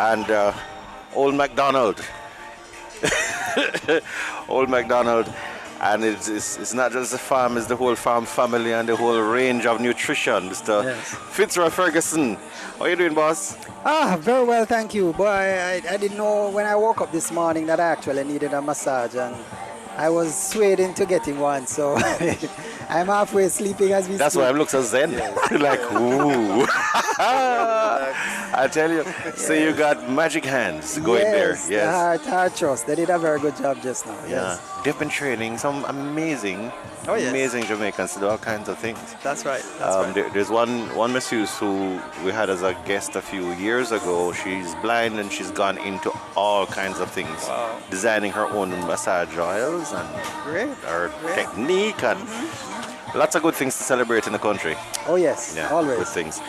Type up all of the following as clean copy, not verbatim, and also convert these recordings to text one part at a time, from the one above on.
and Old McDonald. Old McDonald. And it's not just the farm, it's the whole farm family and the whole range of nutrition. Mr. Fitzroy Ferguson. How are you doing, boss? Very well, thank you. Boy, I didn't know when I woke up this morning that I actually needed a massage, and I was swayed into getting one, so I'm halfway sleeping as we That's speak. why I look so zen. Like, ooh. I tell you. So you got magic hands going there. Yes. The Heart Trust. They did a very good job just now. Yeah. Yes. They've been training some amazing Jamaicans to do all kinds of things. That's right. There's one masseuse who we had as a guest a few years ago. She's blind and she's gone into all kinds of things. Wow. Designing her own massage oils and her technique and lots of good things to celebrate in the country. Oh yes, always. Good things.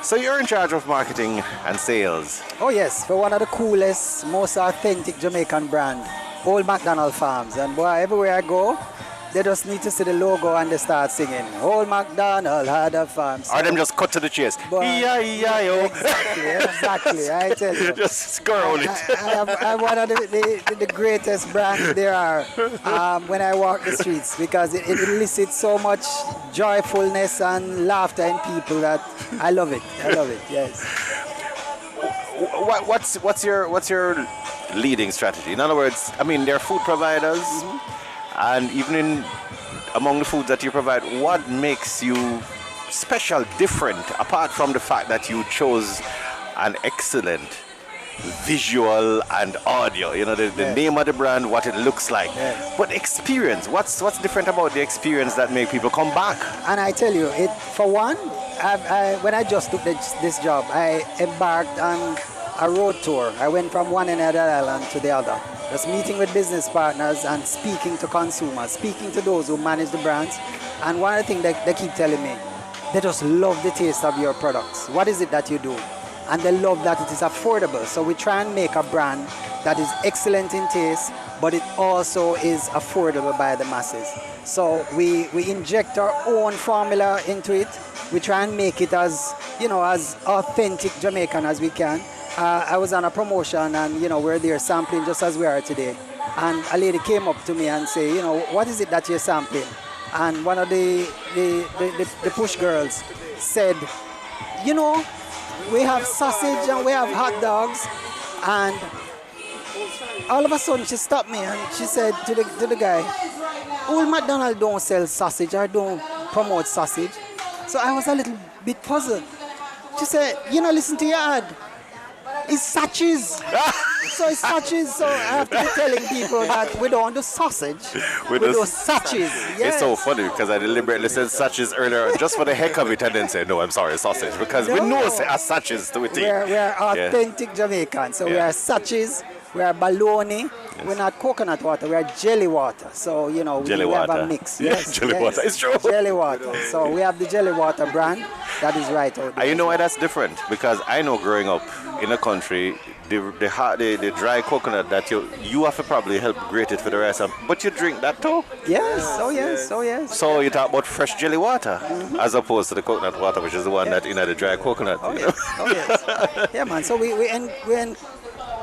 So you're in charge of marketing and sales. Oh yes, for one of the coolest, most authentic Jamaican brand, Old McDaniel Farms. And boy, everywhere I go, they just need to see the logo and they start singing, Old McDaniel had a farm. So, or them just cut to the chase. E-I-E-I-O. Exactly, I tell you. Just scroll it. I'm one of the greatest brands there are when I walk the streets, because it elicits so much joyfulness and laughter in people that I love it. I love it, yes. What's your leading strategy? In other words, I mean, they're food providers, and even among the foods that you provide, what makes you special, different, apart from the fact that you chose an excellent visual and audio, you know, the name of the brand, what it looks like, but experience, what's different about the experience that make people come back? And I tell you, for one, when I just took this job, I embarked on a road tour. I went from one end of the island to the other, just meeting with business partners and speaking to consumers, speaking to those who manage the brands. And one of the things they keep telling me, they just love the taste of your products. What is it that you do? And they love that it is affordable. So we try and make a brand that is excellent in taste, but it also is affordable by the masses. So we inject our own formula into it. We try and make it as authentic Jamaican as we can. I was on a promotion and, we're there sampling just as we are today. And a lady came up to me and said, what is it that you're sampling? And one of the push girls said, we have sausage and we have hot dogs. And all of a sudden she stopped me and she said to the guy, Old McDonald don't sell sausage or don't promote sausage. So I was a little bit puzzled. She said, listen to your ad. It's sachets. So it's sachets. So I have to be telling people that we don't do sausage. We do sachets. Yes. It's so funny because I deliberately said sachets earlier just for the heck of it and then say, no, I'm sorry, sausage. Because we know sachets to it. We're authentic Jamaicans. So we are sachets. We are baloney. Yes. We're not coconut water. We are jelly water. So, we have a mix. Yes, jelly water. It's true. Jelly water. So we have the jelly water brand. That is right out there. And you know why that's different? Because I know growing up in the country, the dry coconut that you have to probably help grate it for the rest of, but you drink that too? Yes. Oh, yes. Oh, yes. So you talk about fresh jelly water as opposed to the coconut water, which is the one that, the dry coconut. Oh, yes. Oh, yes. Yeah, man. So we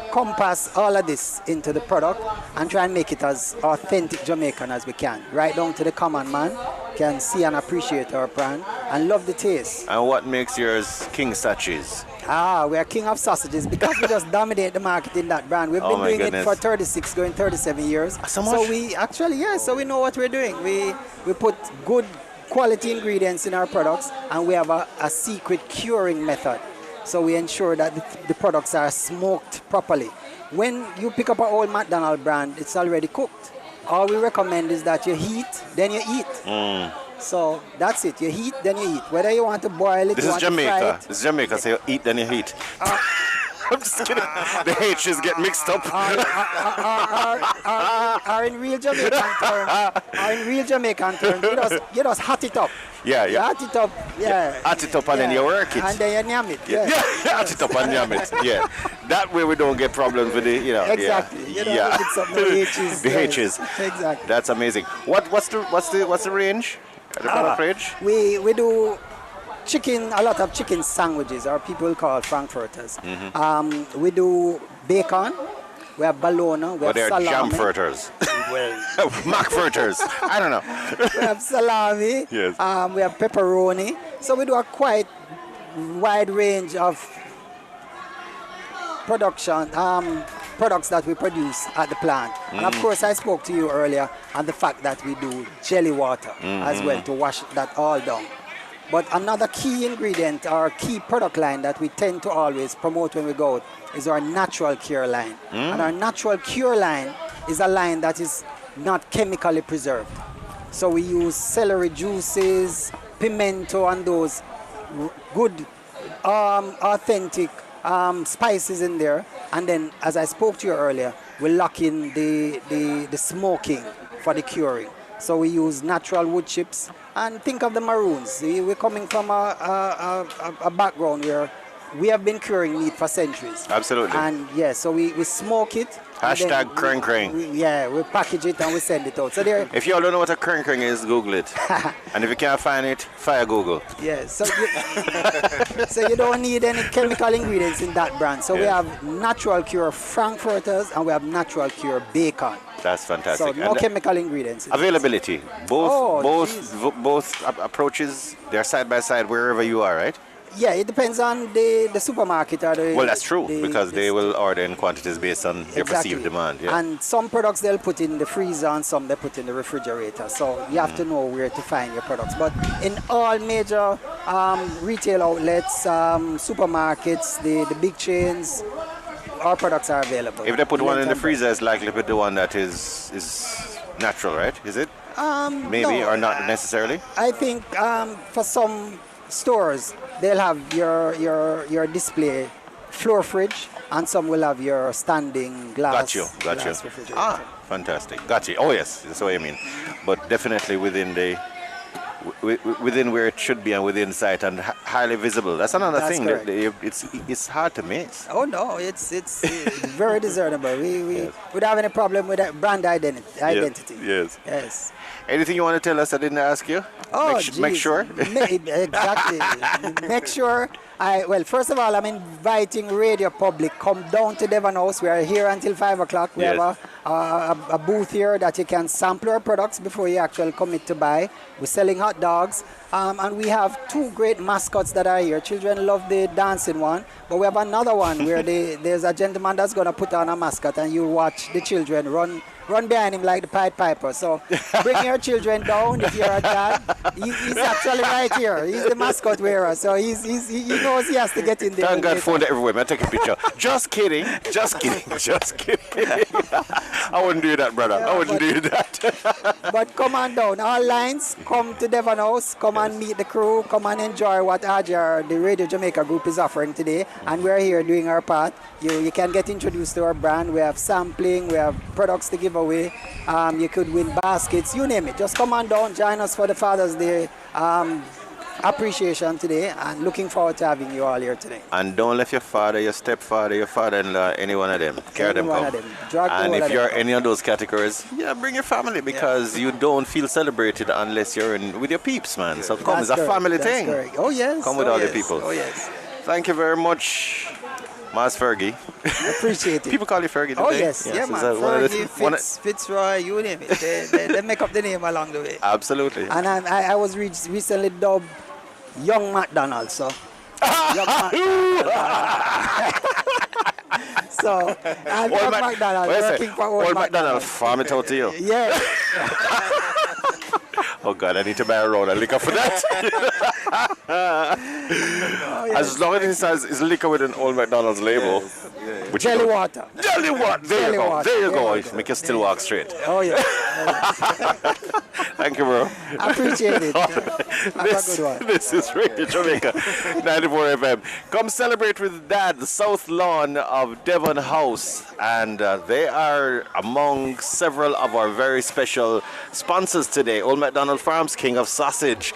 encompass all of this into the product and try and make it as authentic Jamaican as we can. Right down to the common man can see and appreciate our brand and love the taste. And what makes yours King Sachets? We are king of sausages because we just dominate the market in that brand. We've been doing it for 36, going 37 years. So much? So we actually, so we know what we're doing. We put good quality ingredients in our products and we have a secret curing method. So we ensure that the products are smoked properly. When you pick up our Old McDonald brand, it's already cooked. All we recommend is that you heat, then you eat. So that's it. You heat, then you eat. Whether you want to boil it, this is Jamaica. This is Jamaica. So you eat, then you heat. I'm just kidding. The H's get mixed up. Are in real Jamaican terms, you just hot it up. Yeah. You hot it up, Hot it up and then you work it. And then you yam it. Hot it up and yam it. Yeah. That way we don't get problems with the, Exactly. The H's. Exactly. That's amazing. What's the range? The product range? We do chicken, a lot of chicken sandwiches, or people call frankfurters. We do bacon, we have bologna, we But have they're salami. jamfurters. Well, Macfurters. I don't know. we have salami, Yes. we have pepperoni. So we do a quite wide range of production, products that we produce at the plant. And of course, I spoke to you earlier on the fact that we do jelly water as well to wash that all down. But another key ingredient or key product line that we tend to always promote when we go out is our natural cure line. And our natural cure line is a line that is not chemically preserved. So we use celery juices, pimento, and those good, authentic spices in there. And then, as I spoke to you earlier, we lock in the smoking for the curing. So we use natural wood chips. And think of the maroons. We're coming from a background where we have been curing meat for centuries. Absolutely. And yeah, so we smoke it. Hashtag crane crane. We package it and we send it out. So there. If you all don't know what a crane crane is, Google it. And if you can't find it, fire Google. Yeah, so so you don't need any chemical ingredients in that brand. So we have natural cure frankfurters and we have natural cure bacon. That's fantastic. So no And chemical ingredients. availability. Oh, Both approaches, they're side by side wherever you are, right? Yeah, it depends on the supermarket or the. Well, that's true, because they will order in quantities based on their perceived demand. Yeah. And some products they'll put in the freezer and some they put in the refrigerator. So you have to know where to find your products. But in all major retail outlets, supermarkets, the big chains, our products are available. If they put one in the freezer, it's likely to be the one that is natural, right? Is it? Maybe, no, or not necessarily? I think for some stores they'll have your display floor fridge, and some will have your standing glass. Got you. glass refrigerator. Fantastic. Got you. Oh yes, that's what I mean. But definitely within where it should be and within sight and highly visible. That's another That's thing. correct. It's hard to miss. Oh no, it's very discernible. We don't have any problem with that brand identity. Yes. Yes. Anything you want to tell us I didn't ask you? Oh, make geez. sure. Exactly. Make sure. Well, first of all, I'm inviting Radio Public. Come down to Devon House. We are here until 5 o'clock. We have a booth here that you can sample our products before you actually commit to buy. We're selling hot dogs. And we have two great mascots that are here. Children love the dancing one. But we have another one where there's a gentleman that's going to put on a mascot and you watch the children run behind him like the Pied Piper. So bring your children down if you're a dad. He's actually right here. He's the mascot wearer. So he knows he has to get in there. Thank God phone everywhere. Man, take a picture. Just kidding. Just kidding. I wouldn't do that, brother. I wouldn't do that. But come on down. All lines, come to Devon House. Come and meet the crew. Come and enjoy what RJR, the Radio Jamaica group, is offering today. And we're here doing our part. You can get introduced to our brand. We have sampling. We have products to give away. You could win baskets. You name it. Just come on down. Join us for the Father's Day appreciation today. And looking forward to having you all here today. And don't let your father, your stepfather, your father-in-law, any one of them. Carry them come. And if you're any of those categories, bring your family, because you don't feel celebrated unless you're in with your peeps, man. So come, it's a family thing. Correct. Oh yes. Come with all the people. Oh yes. Thank you very much, Mas Fergie. Appreciate it. People call you Fergie today? Oh yes, yeah, man. Fergie, Fitzroy, you name it. They make up the name along the way. Absolutely. And I was recently dubbed Young McDaniel, so. So I'm Young McDaniel, working for Old McDaniel. Farm it out to you. Yeah. Oh God, I need to buy a round of liquor for that. As long as it's liquor with an Old McDonald's label. Yes. Jelly water. Jelly water. There you go. Make you still walk straight. Oh yeah. Thank you, bro. I appreciate it. Have a good one. This is Radio Jamaica 94 FM. Come celebrate with Dad, the South Lawn of Devon House. And they are among several of our very special sponsors today. Old McDonald Farms, King of Sausage.